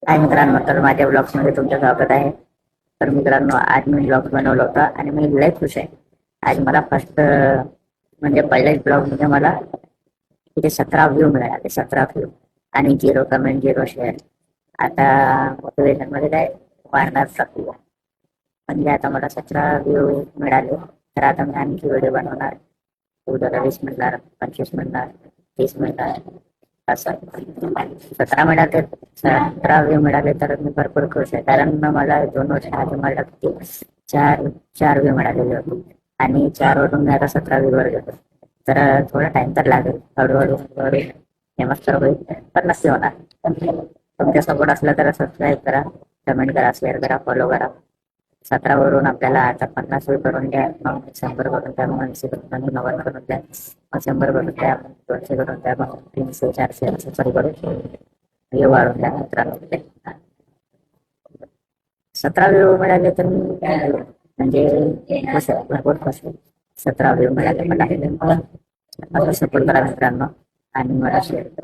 हाय मित्रांनो, तर माझ्या ब्लॉग्समध्ये तुमचं स्वागत आहे. तर मित्रांनो, आज मी ब्लॉग बनवला होता आणि मी लय खुश आहे. आज मला फर्स्ट म्हणजे पहिल्याच ब्लॉग मध्ये मला तिथे 17 व्ह्यू मिळाले. 17 व्ह्यू आणि 0 कमेंट, 0 शेअर. आता मोटिवेशन मध्ये काय वाढणार शकतो. म्हणजे आता मला 17 व्ह्यू मिळाले, तर आता मी आणखी व्हिडिओ बनवणार. उद्याला 20 मिळणार, 25 मिळणार, 30 मिळणार, असं. 17 मिळाले, 17 व्ह्यू मिळाले तर मी भरपूर खुश आहे. कारण मला 2 वर्ष आधी मला किती चार चार व्ह्यू मिळालेले होते आणि 4 वरून मी आता 17 व्ह्यू वर गेलो. तर थोडा टाइम तर लागेल, हळूहळू हळूहळू फेमस तर होईल, पण नक्की होणार. तुमच्या सपोर्ट असला तर सबस्क्राईब करा, कमेंट करा, शेअर करा, फॉलो करा. 17 वरून आपल्याला आता 50 करून द्या, मग 100 करून द्या, मग 80 करून द्या, मग 90 करून द्या, मग 100 करून द्या, मग 200 करून द्या, मग 300, 400 असं चालू करून हे वाढून द्या मित्रांनो. 17 व्ह्यू मिळाले तर मी म्हणजे खुश आहे, भरपूर खुश आहे. 17 व्ह्यू मिळाले मला. सपोर्ट करा मित्रांनो आणि मला शेअर करा.